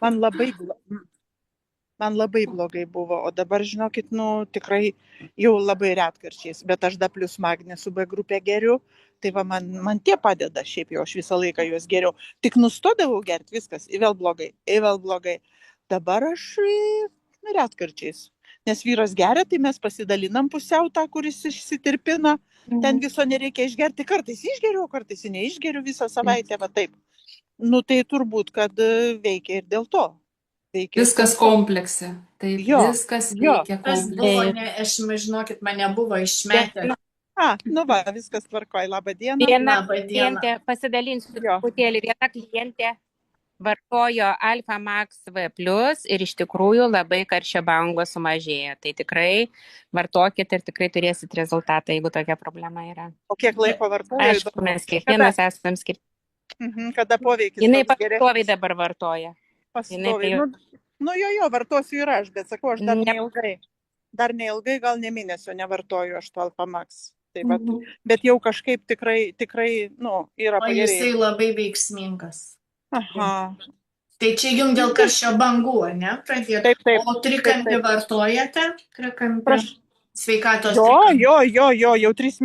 Man labai, man labai blogai buvo, o dabar, žinokit, tikrai jau labai retkarčiais, bet aš da plus magnį su B grupė geriu, tai va man tie padeda, šiaip jau aš visą laiką juos geriau. Tik nustodavau gerti, viskas, į vėl blogai, į vėl blogai. Dabar aš retkarčiais. Nes vyras geria, tai mes pasidalinam pusiau tą, kuris išsitirpina, ten viso nereikia išgerti, kartais išgeriu, kartais neišgeriu visą savaitę, va taip. Tai turbūt, kad veikia ir dėl to. Viskas komplekse. Taip, viskas veikia Tas buvo, komplekse. žinokit, mane buvo išmetę. Viskas tvarkoj, labą dieną. Viena klientė, pasidalinsiu truputėlį, viena klientė vartojo Alpha Max V+, ir iš tikrųjų labai karščio bangos sumažėjo. Tai tikrai vartokit ir tikrai turėsit rezultatą, jeigu tokia problema yra. O kiek laiko vartoja? Aišku, mes kiekvienas esam skirti. Kada poveikis? Jinai pastoviai dabar vartoja. Pastoviai. Jo, vartosiu ir aš, bet sakau, aš dar neilgai, gal ne mėnesio nevartoju aš to Alpha Max. Tai bet jau kažkaip tikrai, yra pagerėjęs. O jisai labai veiksmingas. Aha. Tai čia jums dėl karščio bangų, ne? Taip. O trikampį vartojate? Sveikatos trikampį? Jo, jau 3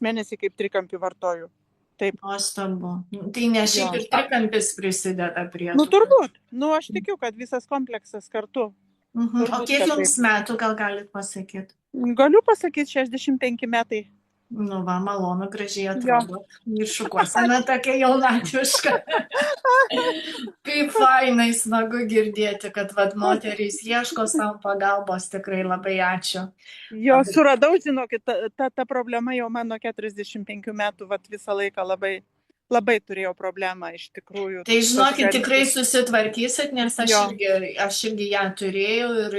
mėnesiai kaip trikampį vartoju. Taip. Nuostabu. Tai ne šiaip ir trikampis prisideda prie... Turbūt. Aš tikiu, kad visas kompleksas kartu. O kiek jums metų, gal galit pasakyti? Galiu pasakyti, 65 metai. Malonu, gražiai atrodo. Ir šukuosena tokia jaunatviška. Kaip fainai, smagu girdėti, kad moterys ieško savo pagalbos, tikrai labai ačiū. Jo, suradau, žinokit, ta problema jau mano 45 metų, visą laiką labai turėjau problemą, iš tikrųjų. Tai žinokit, tikrai susitvarkysit, nes aš irgi ją turėjau ir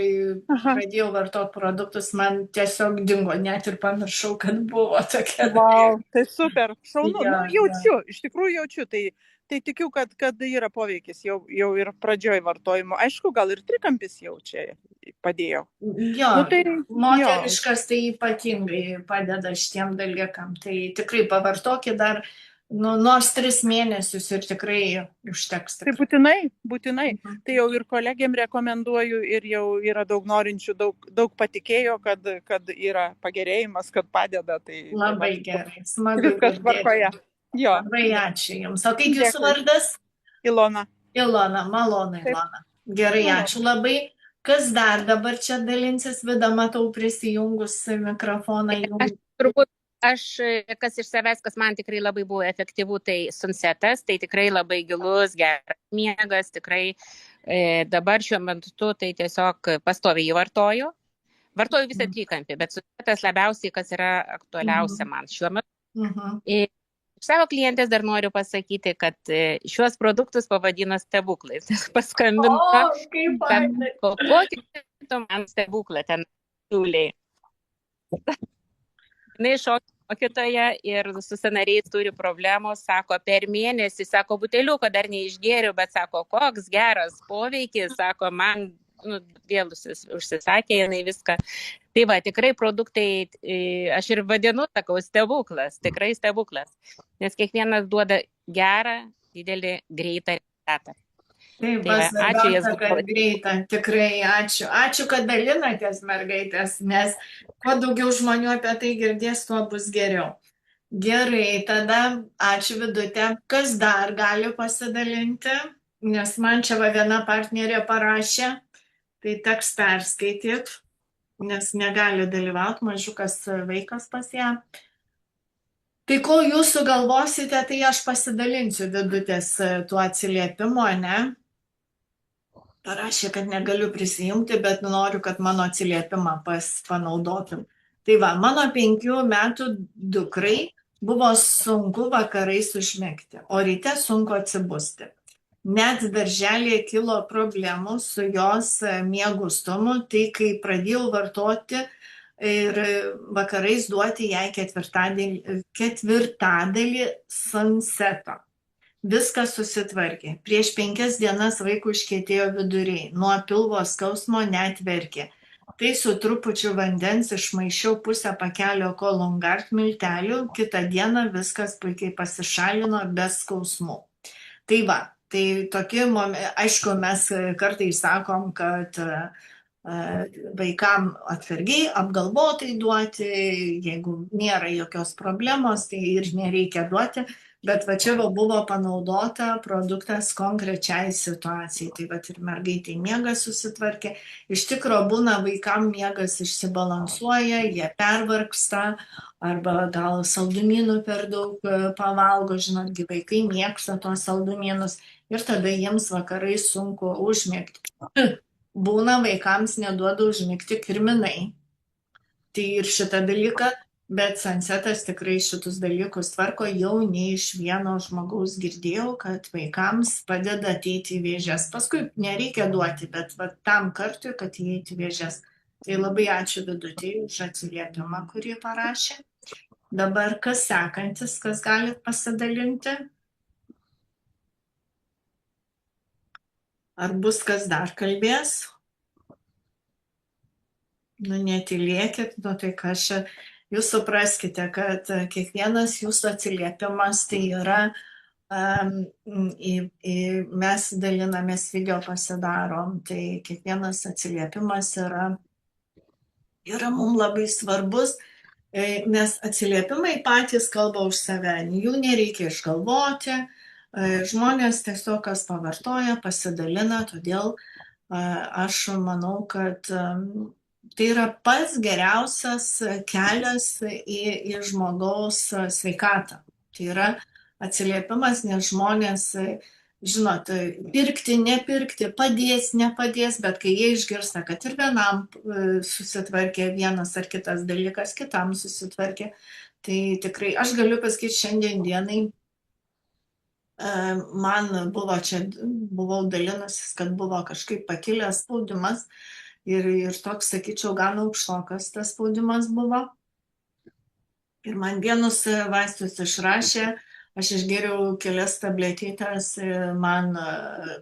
pradėjau vartoti produktus, man tiesiog dingo, net ir pamiršau, kad buvo tokia. Wow, tai super, šaunu, jaučiu, iš tikrųjų jaučiu, tai tikiu, kad yra poveikis jau ir pradžioj vartojimo. Aišku, gal ir trikampis jau čia padėjo. Jo, moteriškas tai ypatingai padeda šitiem dalykam, tai tikrai pavartokit dar nors 3 mėnesius ir tikrai užteks. Tai būtinai. Tai jau ir kolegiam rekomenduoju ir jau yra daug norinčių, daug patikėjo, kad yra pagerėjimas, kad padeda. Tai labai gerai, smagu. Viskas tvarkoje. Labai ačiū Jums. O kaip Jūsų vardas? Ilona. Ilona, malonu Ilona. Gerai, ačiū labai. Kas dar dabar čia dalinsis, Vida, matau prisijungus mikrofoną. Kas iš savęs, kas man tikrai labai buvo efektyvu, tai Sunsetas, tai tikrai labai gilus, geras miegas, tikrai dabar šiuo metu tai tiesiog pastoviai jį vartoju. Vartoju visą trikampį, bet Sunsetas labiausiai, kas yra aktualiausia man šiuo metu. Iš savo klientės dar noriu pasakyti, kad šiuos produktus pavadino stebuklais. Paskambino, kokį man stebuklą ten siūlė. Jinai šokitoje ir su sąnariais turi problemų, sako, per mėnesį, sako, buteliuko dar neišgėriu, bet sako, koks geras poveikis, sako, man vėl užsisakė jinai viską. Tai va, tikrai produktai, aš ir vadinu, sakau, stebuklas, tikrai stebuklas, nes kiekvienas duoda gerą, didelį, greitą rezultatą. Taip, svarbiausia, kad greitą, tikrai ačiū. Ačiū, kad dalinatės, mergaitės, nes kuo daugiau žmonių apie tai girdės, tuo bus geriau. Gerai, tada ačiū Vidutė. Kas dar gali pasidalinti? Nes man čia viena partnerė parašė, tai teks perskaityti, nes negali dalyvauti, mažiukas vaikas pas ją. Tai kol jūs sugalvosite, tai aš pasidalinsiu Vidutės tuo atsiliepimu, ne? Parašė, kad negaliu prisijungti, bet noriu, kad mano atsiliepimą panaudotum. Tai va, mano 5 metų dukrai buvo sunku vakarais užmigti, o ryte sunku atsibusti. Net darželėje kilo problemų su jos miegustumu, tai kai pradėjau vartoti ir vakarais duoti jai ketvirtadalį Sunseto. Viskas susitvarkė. Prieš 5 dienas vaikų užkietėjo viduriai, nuo pilvo skausmo net verkė. Tai su trupučiu vandens išmaišiau pusę pakelio Kolongard miltelių, kitą dieną viskas puikiai pasišalino be skausmų. Tai va, Tai tokie, aišku, mes kartais sakom, kad vaikam atsargiai, apgalvotai duoti, jeigu nėra jokios problemos, tai ir nereikia duoti, bet va čia buvo panaudota produktas konkrečiai situacijai, tai va ir mergaitai miegas susitvarkė, iš tikro būna vaikam miegas išsibalansuoja, jie pervargsta, arba gal saldumynų per daug pavalgo, žinotgi vaikai mėgsta tos saldumynus ir tada jiems vakarai sunku užmigti. Būna vaikams neduoda užmigti kirminai. Tai ir šitą dalyką, bet Sunsetas tikrai šitus dalykus tvarko, jau ne iš vieno žmogaus girdėjau, kad vaikams padeda ateiti į vėžes. Paskui nereikia duoti, bet va, tam kartui, kad įeiti į vėžes. Tai labai ačiū Vidutei už atsiliepimą, kurį parašė. Dabar kas sekantis, kas galit pasidalinti? Ar bus kas dar kalbės? Nu, netylėkit, nu tai kas čia, jūs supraskite, kad kiekvienas jūsų atsiliepimas tai yra, mes dalinamės video pasidarom, tai kiekvienas atsiliepimas yra mums labai svarbus, nes atsiliepimai patys kalba už save, jų nereikia išgalvoti, žmonės tiesiog kas pavartoja, pasidalina, todėl aš manau, kad tai yra pats geriausias kelias į žmogaus sveikatą. Tai yra atsiliepimas, nes žmonės, žinot, pirkti, nepirkti, padės, nepadės, bet kai jie išgirsta, kad ir vienam susitvarkė vienas ar kitas dalykas, kitam susitvarkė, tai tikrai aš galiu pasakyti šiandien dienai, man buvo čia, buvau dalinusis, kad buvo kažkaip pakilęs spaudimas ir toks, sakyčiau, gan aukštokas tas spaudimas buvo. Ir man vienus vaistus išrašė, aš išgėriau kelias tabletytes, man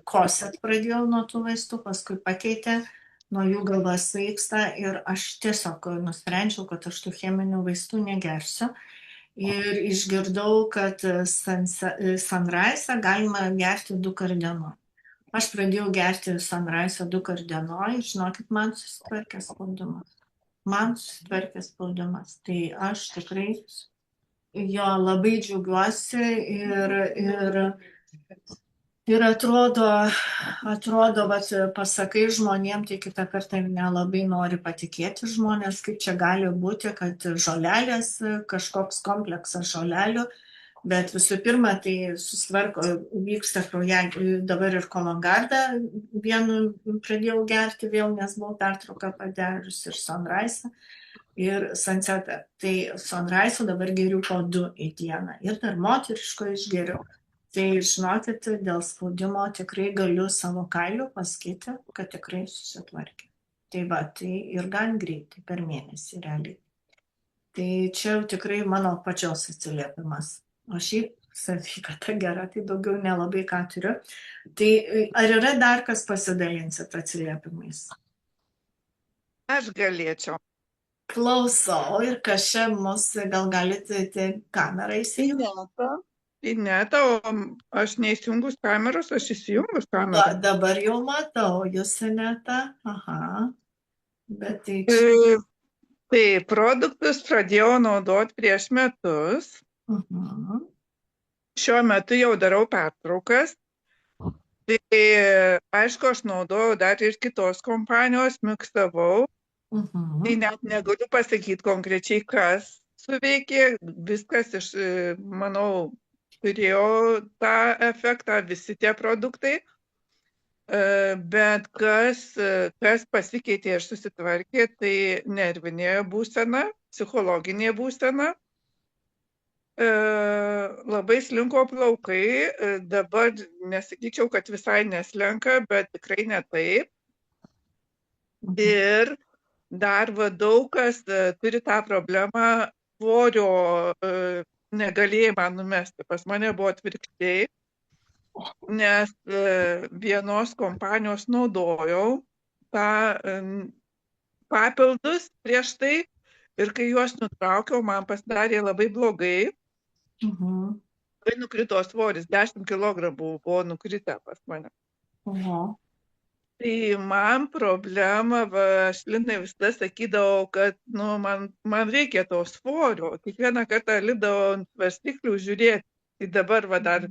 kosėt pradėjau nuo tų vaistų, paskui pakeitė, nuo jų galva svaigsta ir aš tiesiog nusprendžiau, kad aš tų cheminių vaistų negersiu. Ir išgirdau, kad Sunrise galima gerti 2 kart dienoj. Aš pradėjau gerti Sunrise 2 kart dienoj ir žinokit, man susitvarkė spaudimas. Tai aš tikrai jo labai džiaugiuosi ir atrodo, vat, pasakai žmonėm, tai kitą kartą nelabai nori patikėti žmonės, kaip čia gali būti, kad žolelės, kažkoks kompleksas žolelių, bet visų pirma, tai susitvarko, vyksta dabar ir Kologardą, vienu pradėjau gerti vėl, nes buvau pertrauką padarius ir Sunrise ir Sunsetą. Tai Sunrise dabar geriu po 2 į dieną ir dar moteriško išgeriu. Tai žinokit, dėl spaudimo tikrai galiu savo kailiu pasakyti, kad tikrai susitvarkė. Tai va, tai ir gan greitai, per mėnesį realiai. Tai čia jau tikrai mano pačios atsiliepimas. O šiaip sveikata gera, tai daugiau nelabai ką turiu. Tai ar yra dar kas pasidalinsit atsiliepimais? Aš galėčiau. Klausau, ir kas čia mus, gal galite kamerą įsijungti? Ne, tau, aš neįsijungus kameros, aš įsijungus kamerą. Dabar jau matau, jūs Ineta. Aha. Bet tai... Tai produktus pradėjau naudoti prieš metus. Šiuo metu jau darau pertraukas. Tai aišku, aš naudojau dar ir kitos kompanijos, miksavau. Tai net negaliu pasakyti konkrečiai, kas suveikė. Viskas iš, manau, turėjo tą efektą, visi tie produktai, bet kas pasikeitė ir susitvarkė, tai nervinė būsena, psichologinė būsena, labai slinko plaukai, dabar nesakyčiau, kad visai neslenka, bet tikrai ne taip. Ir dar daug kas turi tą problemą svorio negalėjimą numesti. Pas mane buvo atvirkščiai, nes vienos kompanijos naudojau tą papildus prieš tai ir kai juos nutraukiau, man pasidarė labai blogai. labai nukrito svoris, 10 kg buvo nukritę pas mane. Tai man problema, aš Linai visada sakydavau, kad man reikia to svorio. Kiekvieną kartą lipdavau ant svarstyklių žiūrėti. Tai dabar dar,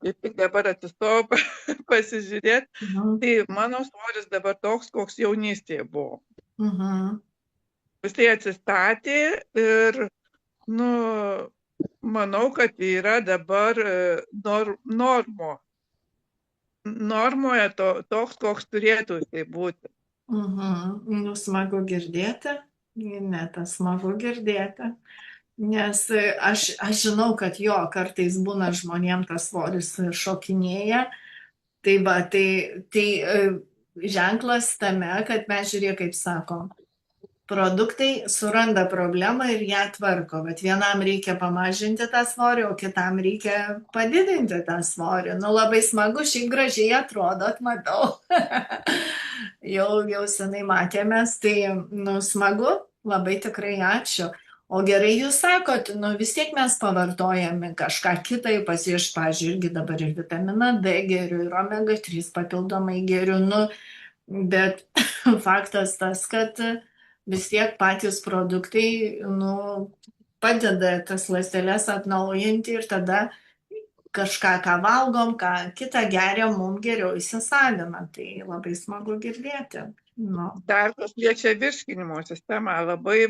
tik dabar atsistojau pasižiūrėti. Tai mano svoris dabar toks, koks jaunystėje buvo. Jisai atsistatė ir, manau, kad yra dabar normoje toks, koks turėtų jisai būti. Smagu girdėti, smagu girdėti, nes aš žinau, kad kartais būna žmonėm tas svoris šokinėja, tai ženklas tame, kad mes žiūrėk, kaip sakom, produktai suranda problemą ir ją tvarko, bet vienam reikia pamažinti tą svorį, o kitam reikia padidinti tą svorį. Labai smagu, šiaip gražiai atrodot, matau. jau senai matėmės, tai smagu, labai tikrai ačiū. O gerai jūs sakot, vis tiek mes pavartojame kažką kitą, pavyzdžiui, irgi dabar ir vitaminą D geriu, ir omega 3 papildomai geriu, bet faktas tas, kad vis tiek patys produktai padeda tas ląsteles atnaujinti ir tada kažką, ką valgom, ką kitą geriam, mums geriau įsisavina. Tai labai smagu girdėti. Dar kas liečia virškinimo sistemą, labai,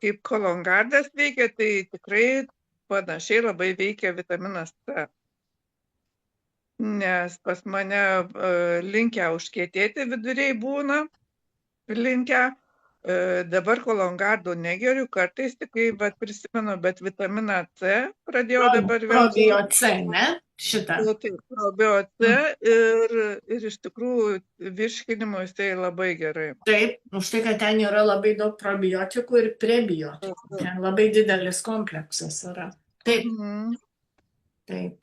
kaip kolongardas veikia, tai tikrai panašiai labai veikia vitaminas C. Nes pas mane linkę užkietėti viduriai būna, dabar kolongardo negeriu, kartais tik, prisimenu, bet vitaminą C pradėjau dabar vėl. Probio C, ne? Šitą. Taip, probio C ir iš tikrųjų virškinimo jisai labai gerai. Taip, už tai, kad ten yra labai daug probiotikų ir prebiotikų. Ten labai didelis kompleksas yra. Taip. Taip.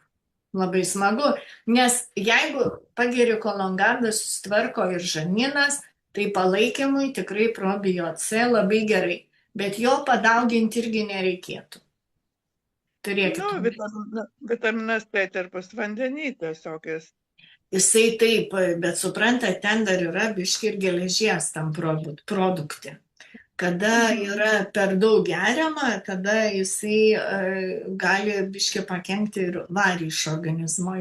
Labai smagu, nes jeigu pageriu kolongardą, susitvarko ir žarnynas, tai palaikymui tikrai probio C labai gerai, bet jo padauginti irgi nereikėtų. Turėkite. Vitaminas C tirpus vandenį tiesiog jis. Jisai taip, bet suprantat, ten dar yra biški ir geležies tam produkte. Kada yra per daug geriama, tada jisai gali biški pakenkti ir varį iš organizmo,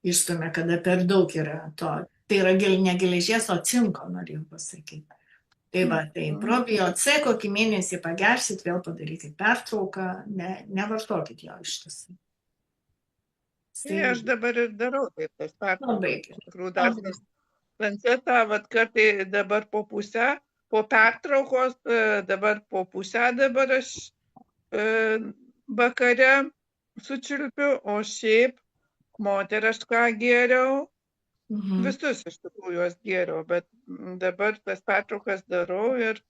išstumia, kada per daug yra to. Tai yra ne geležies, o cinko, norėjau pasakyti. Tai probio C kokį mėnesį pagersit, vėl padarykit pertrauką, nevartokit jo ištisai. Tai aš dabar ir darau taip, tas pertraukas. Lancetą, kartai dabar po pusę, po pertraukos, dabar po pusę dabar aš vakare sučiulpiu, o šiaip moterišką geriau. Visus iš tikrųjų juos geriau, bet dabar tas pertraukas darau ir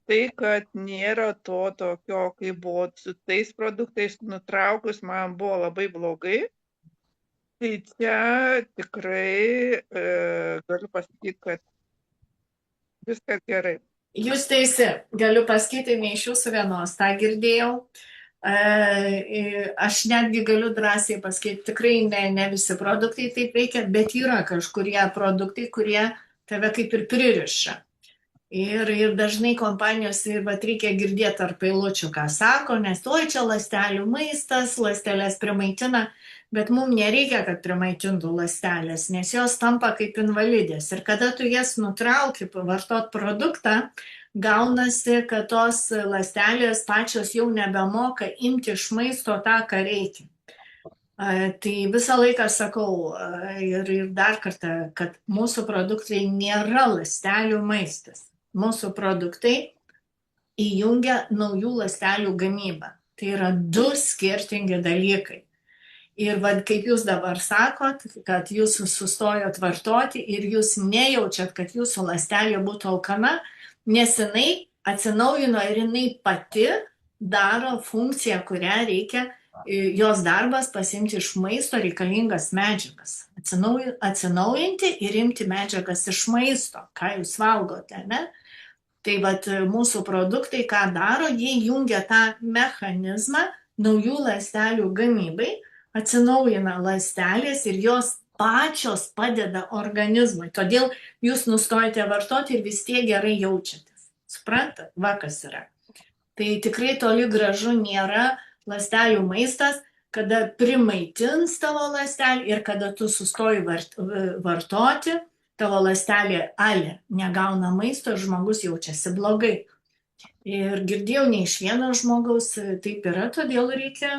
tai, kad nėra to tokio, kaip buvo su tais produktais nutraukus, man buvo labai blogai. Tai čia tikrai galiu pasakyti, kad viskas gerai. Jūs teisi, galiu pasakyti, ne iš jūsų vienos, tą girdėjau. Aš netgi galiu drąsiai pasakyti, tikrai ne visi produktai taip veikia, bet yra kažkurie produktai, kurie tave kaip ir pririša. Ir dažnai kompanijos reikia girdėti tarp eilučių, ką sako, nes čia ląstelių maistas, ląstelės primaitina, bet mums nereikia, kad primaitintų ląstelės, nes jos tampa kaip invalidės. Ir kada tu jas nutrauki vartot produktą, gaunasi, kad tos ląstelės pačios jau nebemoka imti iš maisto tą, ką reikia. Tai visą laiką sakau ir dar kartą, kad mūsų produktai nėra ląstelių maistas. Mūsų produktai įjungia naujų ląstelių gamybą. Tai yra du skirtingi dalykai. Ir kaip jūs dabar sakot, kad jūs sustojot vartoti ir jūs nejaučiat, kad jūsų ląstelė būtų alkana, nes jinai atsinaujino ir jinai pati daro funkciją, kurią reikia, jos darbas pasimti iš maisto reikalingas medžiagas. Atsinaujinti ir imti medžiagas iš maisto, ką jūs valgote, ne? Tai mūsų produktai, ką daro, jie jungia tą mechanizmą naujų ląstelių gamybai, atsinaujina ląstelės ir jos pačios padeda organizmui. Todėl jūs nustojate vartoti ir vis tiek gerai jaučiatės. Suprantat, va kas yra. Tai tikrai toli gražu nėra ląstelių maistas, kada primaitins tavo ląstelį ir kada tu sustoji vartoti, tavo ląstelė negauna maisto ir žmogus jaučiasi blogai. Ir girdėjau ne iš vieno žmogaus, taip yra, todėl reikia,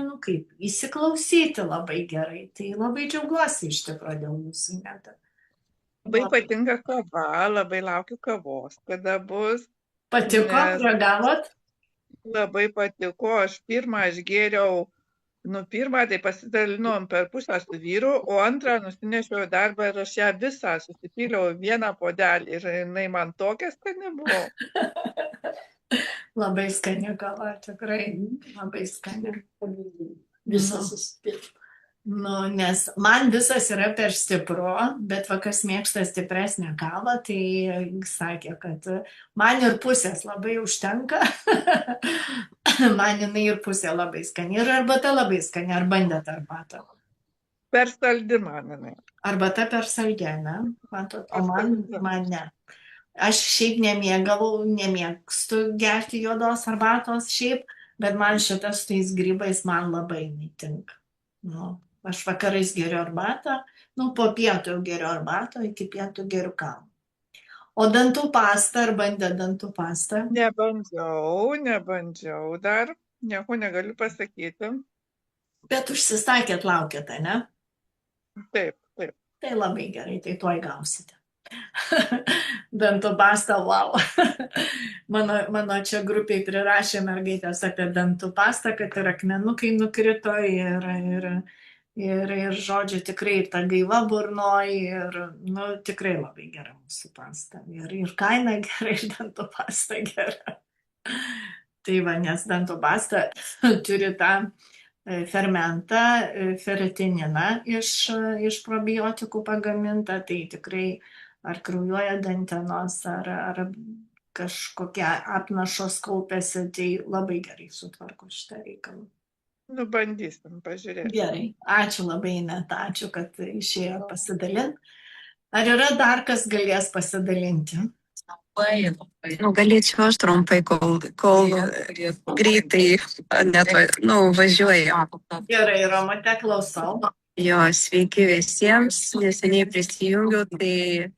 įsiklausyti labai gerai. Tai labai džiaugiuosi iš tikrųjų dėl jūsų net. Labai patinka kava, labai laukiu kavos, kada bus. Patiko, ragavot? Labai patiko, aš gėriau, pirmą tai pasidalinom per pusę su vyru, o antrą nusinešiau į darbą ir aš ją visą susipyliau vieną puodelį ir jinai man tokia skani buvo. Labai skani kava, tikrai, labai skani. Visas susipilti. Nes man visas yra per stipru, bet kas mėgsta stipresnę kavą, tai sakė, kad man ir pusės labai užtenka. Man jinai ir pusė labai skani. Ir arbata labai skani. Ar bandėt arbatą? Per saldi man jinai. Arbata per saldi, ne? O man ne. Aš šiaip nemėgstu gerti juodos arbatos šiaip, bet man šitas su tais grybais man labai netinka. Aš vakarais geriu arbatą, po pietų jau geriu arbatą, iki pietų geriu kavą. O dantų pastą, ar bandė dantų pastą? Nebandžiau dar, nieko negaliu pasakyti. Bet užsisakėt, laukėte, ne? Taip. Tai labai gerai, tai tuoj gausite. Dantų pastą, wow. Mano čia grupiai prirašė mergaitės apie dantų pastą, kad ir akmenukai nukrito ir žodžiu, tikrai ta gaiva burnoj ir, tikrai labai gera mūsų pasta. Ir kaina gera, ir dantų pasta gera. Tai va, nes dantų pasta turi tą fermentą, feritininą iš probiotikų pagamintą, tai tikrai ar kraujuoja dantenos, ar kažkokie apnašos kaupiasi, tai labai gerai sutvarko šitą reikalą. Bandysim, pažiūrėsim. Gerai, ačiū labai, Ineta, ačiū, kad išėjo pasidalinti. Ar yra dar kas galės pasidalinti? Galėčiau aš trumpai, kol greitai važiuoju. Gerai, Romute, klausau. Jo, sveiki visiems, neseniai prisijungiau, tai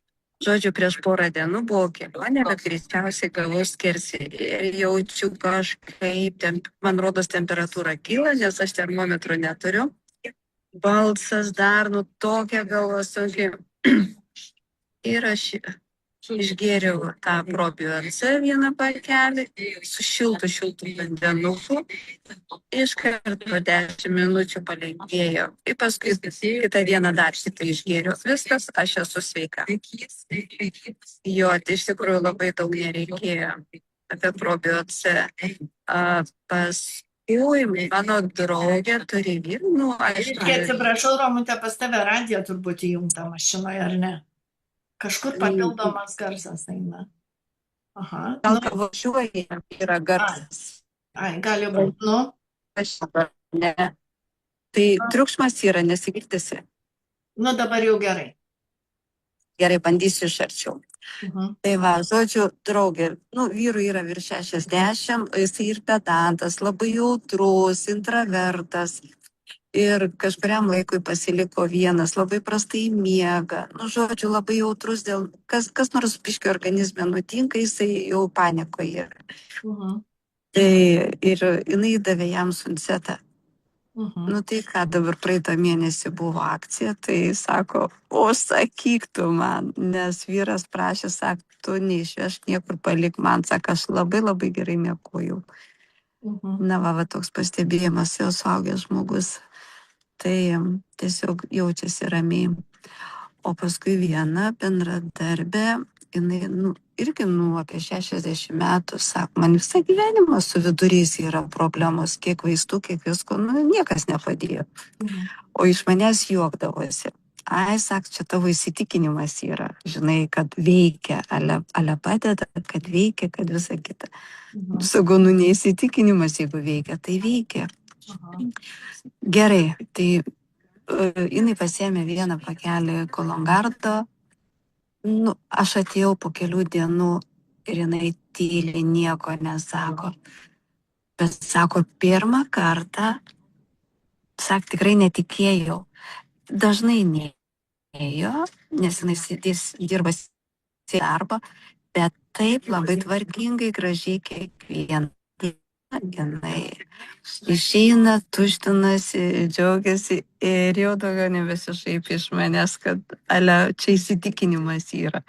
žodžiu, prieš porą dienų buvo kelionė, bet greičiausiai gavau skersį ir jaučiu kažkaip, man rodos, temperatūra kyla, nes aš termometro neturiu. Balsas dar, tokia galva sunki. Ir aš išgėriau tą ProBioNC vieną pakelį su šiltu vandenuku. Iškart po 10 minučių palengvėjo. Ir paskui kitą dieną dar šitą išgėriau. Viskas, aš esu sveika. Jo, tai iš tikrųjų labai daug nereikėjo apie ProBioNC. Paskui mano draugė turi vyrų. Atsiprašau, Romute, pas tave radiją turbūt įjungta mašinoje, ar ne? Kažkur papildomas garsas eina. Aha. Gal važiuoja, yra garsas. Gali būti, Ne. Tai triukšmas yra, nesigirdisi. Dabar jau gerai. Gerai, bandysiu iš arčiau. Tai va, žodžiu, draugė, vyrui yra virš 60, jisai ir pedantas, labai jautrus, intravertas. Ir kažkuriam laikui pasiliko vienas, labai prastai miega. Žodžiu, labai jautrus dėl, kas nors biškio organizme nutinka, jisai jau panikoje. Tai ir jinai davė jam Sunsetą. Tai ką, dabar praeitą mėnesį buvo akcija, tai sako, sakyk tu man, nes vyras prašė, sako, tu neišvešk niekur, palik man, sako, aš labai labai gerai miegojau. Va, toks pastebėjimas, jau suaugęs žmogus. Tai tiesiog jaučiasi ramiai. O paskui viena bendradarbė, jinai irgi apie 60 metų, sako, man visą gyvenimą su viduriais yra problemos, kiek vaistų, kiek visko, niekas nepadėjo. O iš manęs juokdavosi. Sako, čia tavo įsitikinimas yra, žinai, kad veikia, ale padeda, kad veikia, kad visa kita. Sakau, neįsitikinimas, jeigu veikia, tai veikia. Gerai, tai jinai pasiėmė vieną pakelį kolongardo. Nu, aš atėjau po kelių dienų ir jinai tyliai nieko nesako. Bet sako, pirmą kartą, tikrai netikėjau. Dažnai neėjo, nes jinai dirba darbą, bet taip labai tvarkingai, gražiai kiekvieną dieną jinai išeina, tuštinasi, džiaugiasi ir jau daugiau nebesišaip iš manęs, kad čia įsitikinimas yra.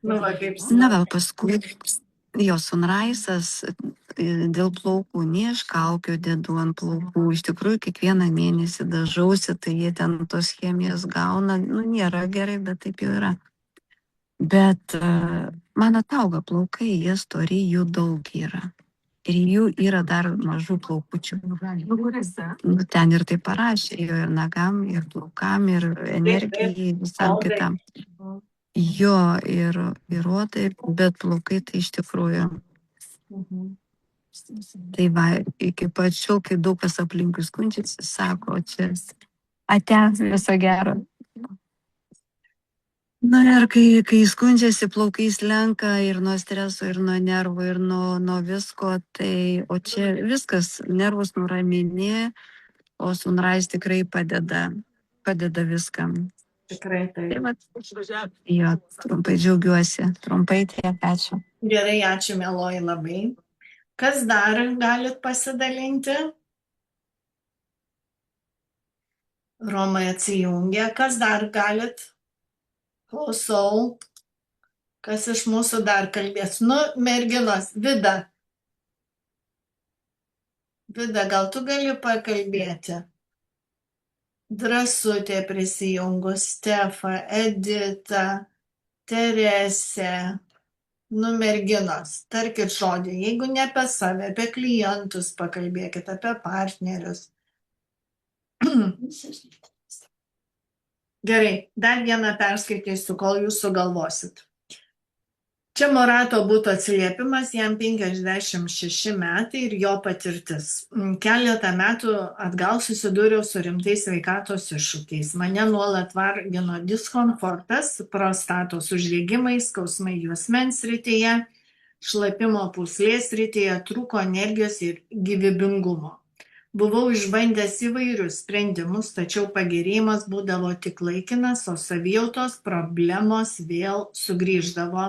Na, gal paskui jo sunraisas dėl plaukų, ne iš kaukių dedu ant plaukų. Iš tikrųjų, kiekvieną mėnesį dažausi, tai jie ten tos chemijos gauna. Nu, nėra gerai, bet taip jau yra. Bet man atauga plaukai, jie stori, jų daug yra. Ir jų yra dar mažų plaukučių. Nu, ten ir tai parašė, ir nagam, ir plaukam, ir energijai, visam kitam. Jo, ir odai, bet plaukai tai iš tikrųjų. Tai va, iki pačių, kai daug kas aplinkui skundžiasi, sako, čia ate, viso gero. Na ir kai skundžiasi, plaukai slenka ir nuo streso, ir nuo nervų, ir nuo visko, tai, o čia viskas, nervus nuraminė, o sunrais tikrai padeda viskam. Tikrai taip. Jo, trumpai džiaugiuosi, trumpai tiek, ačiū. Gerai, ačiū, mieloji, labai. Kas dar galit pasidalinti? Romai atsijungia. Kas dar galit? Klausau. Kas iš mūsų dar kalbės? Nu, merginos, Vida. Vida, gal tu gali pakalbėti? Drąsutė prisijungus, Stefa, Edita, Teresė. Nu, merginos, tarkit žodį, jeigu ne apie save, apie klientus pakalbėkit, apie partnerius. Gerai, dar vieną perskaitysiu, kol jūs sugalvosit. Čia Morato būtų atsiliepimas, jam 56 metai ir jo patirtis. Keletą metų atgal susidūriau su rimtais sveikatos iššūkiais. Mane nuolat vargino diskomfortas, prostatos uždegimai, skausmai juosmens srityje, šlapimo pūslės srityje, trūko energijos ir gyvybingumo. Buvau išbandęs įvairius sprendimus, tačiau pagerėjimas būdavo tik laikinas, o savijautos problemos vėl sugrįždavo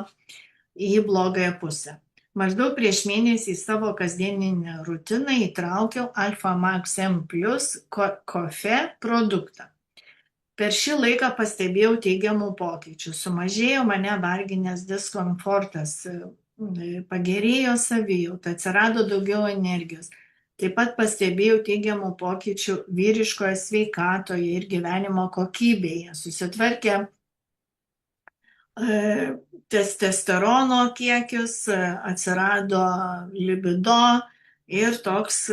į blogąją pusę. Maždaug prieš mėnesį į savo kasdieninę rutiną įtraukiau Alpha Max M Plus Coffee produktą. Per šį laiką pastebėjau teigiamų pokyčių. Sumažėjo mane varginęs diskomfortas, pagerėjo savijauta, atsirado daugiau energijos. Taip pat pastebėjau teigiamų pokyčių vyriškoje sveikatoje ir gyvenimo kokybėje. Susitvarkė testosterono kiekis, atsirado libido ir toks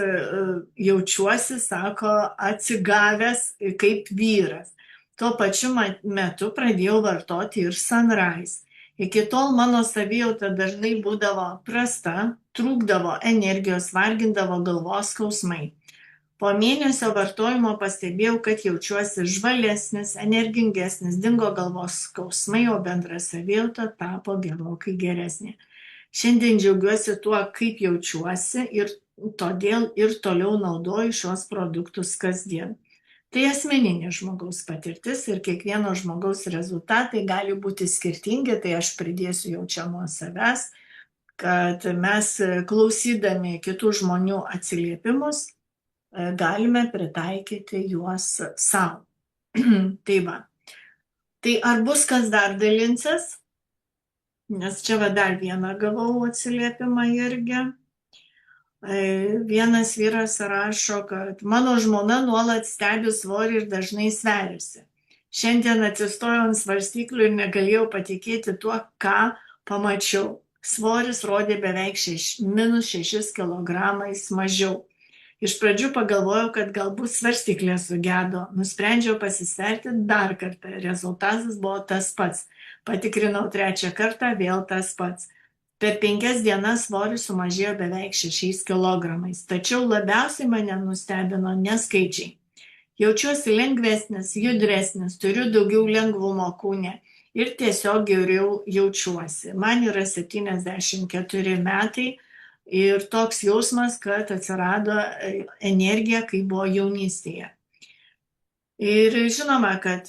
jaučiuosi, sako, atsigavęs kaip vyras. Tuo pačiu metu pradėjau vartoti ir Sunrise. Iki tol mano savijauta dažnai būdavo prasta, trūkdavo energijos, vargindavo galvos skausmai. Po mėnesio vartojimo pastebėjau, kad jaučiuosi žvalesnis, energingesnis, dingo galvos skausmai, o bendra savijauta tapo gerokai geresnė. Šiandien džiaugiuosi tuo, kaip jaučiuosi ir todėl ir toliau naudoju šios produktus kasdien. Tai asmeninė žmogaus patirtis ir kiekvieno žmogaus rezultatai gali būti skirtingi, tai aš pridėsiu jau čia nuo savęs, kad mes klausydami kitų žmonių atsiliepimus galime pritaikyti juos savo. Tai va. Tai ar bus kas dar dalinsis? Nes čia va dar vieną gavau atsiliepimą irgi. Vienas vyras rašo, kad mano žmona nuolat stebi svorį ir dažnai sveriasi. Šiandien atsistojau ant svarstyklių ir negalėjau patikėti tuo, ką pamačiau. Svoris rodė beveik -6 kilogramais mažiau. Iš pradžių pagalvojau, kad galbūt svarstyklė sugedo. Nusprendžiau pasisverti dar kartą. Rezultatas buvo tas pats. Patikrinau 3 kartą, vėl tas pats. Per 5 dienas svoris sumažėjo beveik 6 kilogramais. Tačiau labiausiai mane nustebino neskaičiai. Jaučiuosi lengvesnis, judresnis, turiu daugiau lengvumo kūne ir tiesiog geriau jaučiuosi. Man yra 74 metai ir toks jausmas, kad atsirado energija, kai buvo jaunystėje. Ir žinoma, kad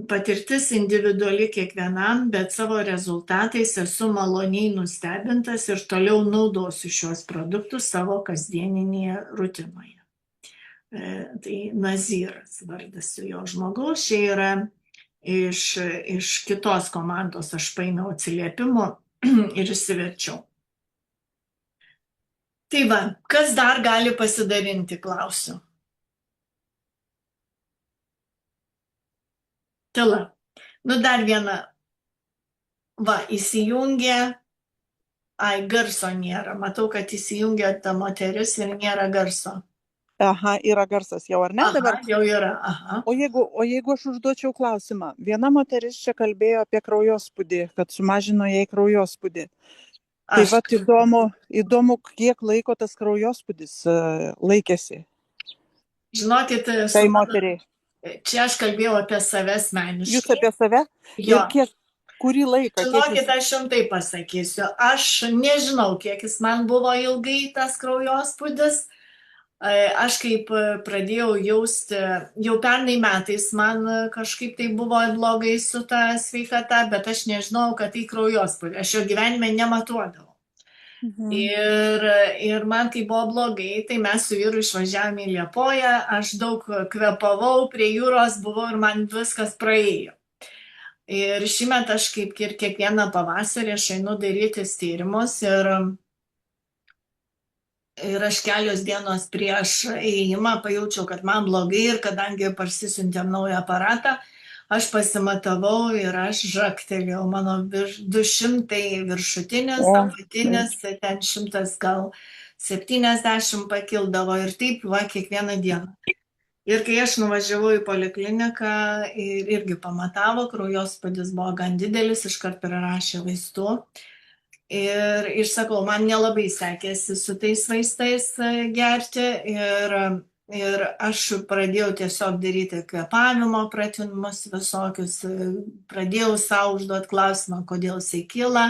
patirtis individuali kiekvienam, bet savo rezultatais esu maloniai nustebintas ir toliau naudosiu šios produktus savo kasdieninėje rutinoje. Tai Naziras vardas jo žmogaus, čia yra iš kitos komandos, aš paėmiau atsiliepimų ir išsiverčiau. Tai va, kas dar gali pasidalinti, klausiu. Tyla. Nu dar viena. Va, įsijungė. Ai, garso nėra. Matau, kad įsijungė ta moteris ir nėra garso. Aha, yra garsas jau, ar ne dabar? Aha, jau yra. Aha. O jeigu aš užduočiau klausimą, viena moteris čia kalbėjo apie kraujospūdį, kad sumažino jai kraujospūdį. Tai vat įdomu, kiek laiko tas kraujospūdis laikėsi. Žinokit, tai moteriai. Čia aš kalbėjau apie save asmeniškai. Jūs apie save? Jo. Ir kurį laiką? Žinokit, aš jums tai pasakysiu. Aš nežinau, kiek jis man buvo ilgai tas kraujospūdis. Aš kaip pradėjau jausti, jau pernai metais man kažkaip tai buvo blogai su ta sveikata, bet aš nežinau, kad tai kraujospūdis. Aš jo gyvenime nematuodavau. Ir man kai buvo blogai, tai mes su vyru išvažiavome į Liepoją, aš daug kvepavau, prie jūros buvau ir man viskas praėjo. Ir šįmet aš kaip ir kiekvieną pavasarį aš einu darytis tyrimus ir aš kelios dienos prieš ėjimą pajaučiau, kad man blogai ir kadangi parsisiuntėm naują aparatą, aš pasimatavau ir aš žaktelėjau, mano 200 viršutinis, apatinis, ten 100 gal 70 pakildavo ir taip va kiekvieną dieną. Ir kai aš nuvažiavau į polikliniką ir irgi pamatavo, kraujospūdis buvo gan didelis, iškart prirašė vaistų. Ir sakau, man nelabai sekėsi su tais vaistais gerti ir aš pradėjau tiesiog daryti kvėpavimo pratimus visokius, pradėjau savo užduoti klausimą, kodėl jisai kyla,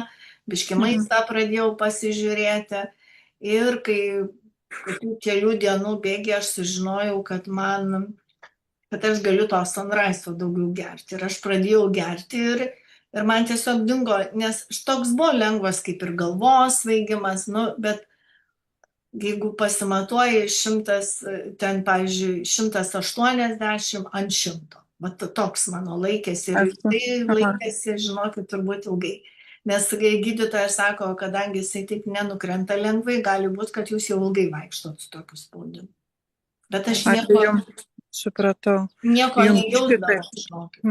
biškį maistą pradėjau pasižiūrėti ir kai kelių dienų bėgyje aš sužinojau, kad aš galiu to Sunrise daugiau gerti ir aš pradėjau gerti ir man tiesiog dingo, nes toks buvo lengvas kaip ir galvos svaigimas, bet jeigu pasimatuoji 100, ten, pavyzdžiui, 180 ant 100. Vat toks mano laikėsi ir tai laikėsi, žinokit, turbūt ilgai. Nes gydytojas sako, kadangi jisai taip nenukrenta lengvai, gali būti, kad jūs jau ilgai vaikštot su tokiu spaudimu. Bet aš nieko nejausdavau, žinokit.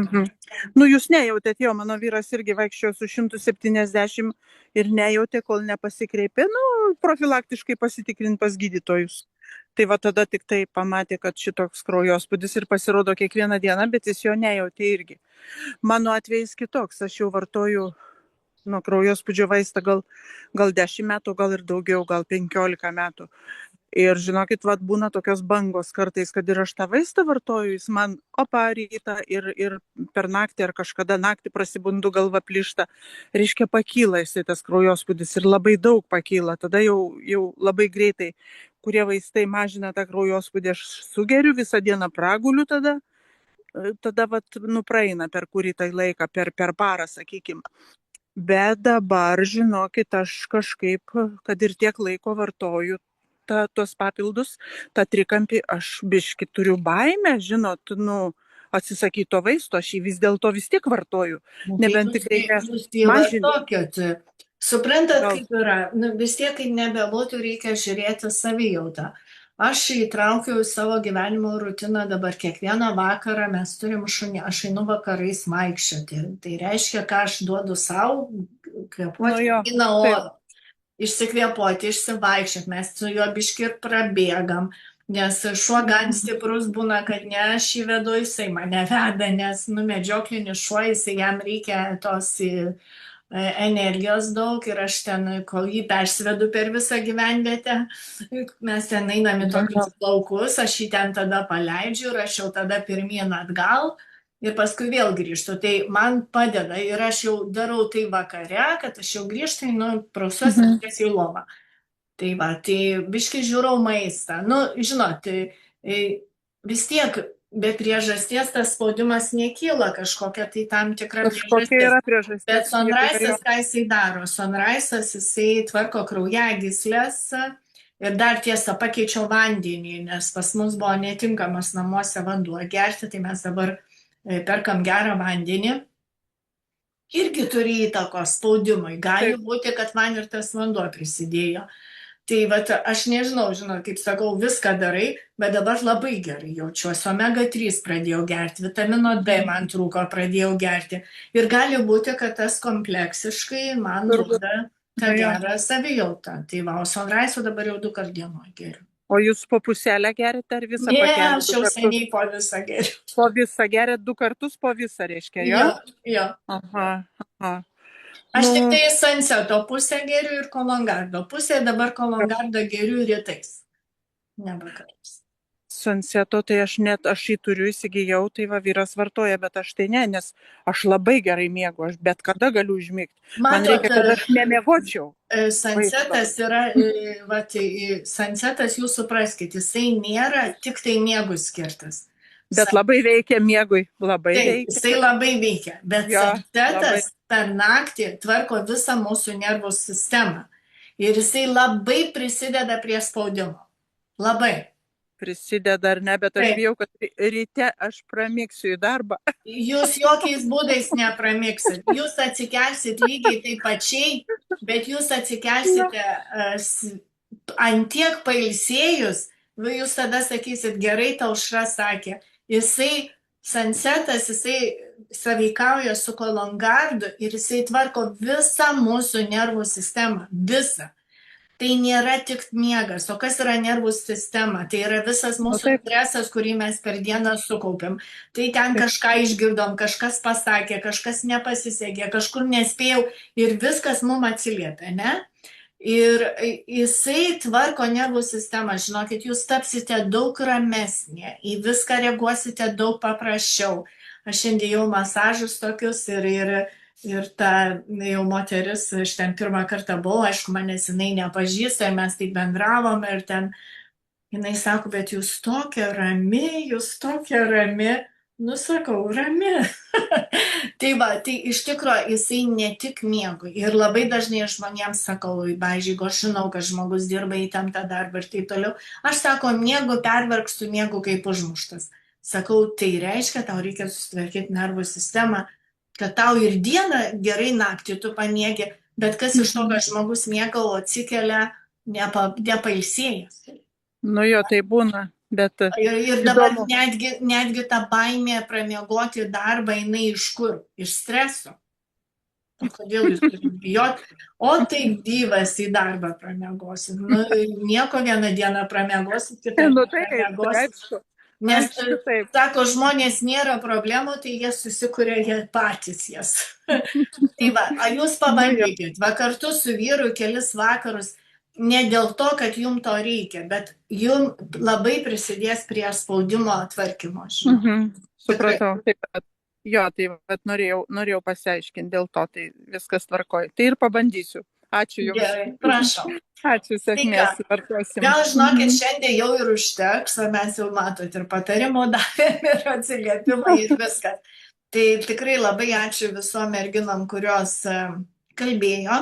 Nu, jūs nejautėt, mano vyras irgi vaikščiojo su 170 ir nejautė, kol nepasikreipė, profilaktiškai pasitikrinti pas gydytojus. Tai va tada tik tai pamatė, kad šitoks kraujospūdis ir pasirodo kiekvieną dieną, bet jis jo nejautė irgi. Mano atvejis kitoks, aš jau vartoju nuo kraujospūdžio vaistą gal 10 metų, gal ir daugiau, gal 15 metų. Ir žinokit, būna tokios bangos kartais, kad ir aš tą vaistą vartoju, jis man rytą ir per naktį ar kažkada naktį prasibundu, galva plyšta, reiškia pakyla jisai tas kraujospūdis ir labai daug pakyla. Tada jau labai greitai, kurie vaistai mažina tą kraujospūdį, aš sugeriu, visą dieną praguliu tada praeina per kurį tai laiką, per parą, sakykim. Bet dabar, žinokit, aš kažkaip, kad ir tiek laiko vartoju tuos papildus, tą trikampį, aš biškį turiu baimę, žinot, atsisakyti to vaisto, aš jį vis dėlto vis tiek vartoju. Nebent tik reikia mažinti. Suprantat, kaip yra, vis tiek, kaip nebebūtų, reikia žiūrėti savijautą. Aš įtraukiau savo gyvenimo rutiną, dabar kiekvieną vakarą mes turim šunį, aš einu vakarais vaikščioti. Tai reiškia, ką aš duodu savo, kvėpuoti gryną orą. Išsikvėpuoti, išsivaikščioti, mes su juo biškį ir prabėgam, nes šuo gan stiprus būna, kad ne aš įvedu, jisai mane veda, nes medžioklinis šuo, jam reikia tos energijos daug ir aš ten, kol jį persvedu per visą gyvenvietę, mes ten einam į tokius laukus, aš jį ten tada paleidžiu ir aš jau tada pirmyn atgal ir paskui vėl grįžtu. Tai man padeda ir aš jau darau tai vakare, kad aš jau grįžtu, prausiuosi tiesiai į lovą. Tai va, tai biškai žiūrau maistą. Žinot, vis tiek be priežasties tas spaudimas nekyla kažkokia tai tam tikra priežastis. Bet Sunrise'as, ką jisai daro? Sunrise'as jisai tvarko kraujagyslės ir dar tiesa pakeičiau vandenį, nes pas mus buvo netinkamas namuose vanduo gerti, tai mes dabar perkam gerą vandenį. Irgi turi įtakos spaudimui. Gali būti, kad man ir tas vanduo prisidėjo. Tai aš nežinau, kaip sakau, viską darai, bet dabar labai gerai jaučiuosi. Omega-3 pradėjau gerti, vitamino D man trūko, pradėjau gerti. Ir gali būti, kad tas kompleksiškai man duoda tą gerą savijautą. Tai va, o Sunrise'o dabar jau 2 kart dienoj geriu. O jūs po puselę gerite ar visą pakelį? Ne, aš jau seniai po visą geriu. Po visą gerite 2 kartus po visą, reiškia, jo? Jo. Aha. Aš tik tai Sunseto pusę geriu ir Cologardo pusę, dabar Cologardo geriu rytais. Ne vakarais. Sunseto, tai aš jį turiu, įsigijau, tai va vyras vartoja, bet aš tai ne, nes aš labai gerai miegu, aš bet kada galiu užmigti. Man reikia, kad aš nemiegočiau. Sunsetas yra, Sunsetas jūs supraskite, jisai nėra tik tai miegui skirtas. Bet labai veikia miegui, labai veikia. Jisai labai veikia, bet Sunsetas per naktį tvarko visą mūsų nervų sistemą. Ir jisai labai prisideda prie spaudimo. Labai. Prisideda ar ne, bet aš bijau, kad ryte aš pramigsiu į darbą. Jūs jokiais būdais nepramigsit. Jūs atsikelsit lygiai taip pačiai, bet jūs atsikelsit antiek pailsėjus, jūs tada sakysit, gerai, Aušra sakė, Sunsetas, jisai sąveikauja su Cologardu ir jisai tvarko visą mūsų nervų sistemą. Visą. Tai nėra tik miegas. O kas yra nervų sistema? Tai yra visas mūsų stresas, kurį mes per dieną sukaupėm. Tai ten kažką išgirdom, kažkas pasakė, kažkas nepasisekė, kažkur nespėjau ir viskas mums atsiliepia, ne? Ir jisai tvarko nervų sistemą. Žinokit, jūs tapsite daug ramesnė, į viską reaguosite daug paprasčiau. Aš šiandien jau masažus tokius ir ta jau moteris, aš ten pirmą kartą buvau, aišku, manęs jinai nepažįsta, mes taip bendravom ir ten jinai sako, bet jūs tokia rami, sakau, rami. Tai iš tikrųjų jisai ne tik miegui ir labai dažnai žmonėms sakau, pavyzdžiui, jeigu aš žinau, kad žmogus dirba įtemptą darbą ir taip toliau, aš sako, miegu pervargstu, miegu kaip užmuštas. Sakau, tai reiškia, tau reikia susitvarkyti nervų sistemą, kad tau ir dieną gerai naktį tu pamiegi, bet kas iš to, kad žmogus miega, o atsikelia nepailsėjęs. Jo, tai būna. Ir dabar netgi ta baimė pramiegoti darbą, jinai iš kur? Iš streso. Kodėl jūs turite bijoti? O taip gyvas į darbą pramiegosit. Nieko vieną dieną pramiegosit, kitą pramiegosit. Nes, sako, žmonės nėra problemų, tai jie susikuria jie patys jas. Tai va, jūs pabandykit, kartu su vyru kelis vakarus, ne dėl to, kad jums to reikia, bet jums labai prisidės prie spaudimo atvarkymo. Supratau. Jo, tai norėjau pasiaiškinti dėl to, tai viskas tvarkoja. Tai ir pabandysiu. Ačiū Jums. Gerai, prašau. Ačiū, sėkmės. Gal žinokit, šiandien jau ir užteks, o mes jau matot ir patarimų davėm ir atsiliepimą ir viskas. Tai tikrai labai ačiū visom merginom, kurios kalbėjo.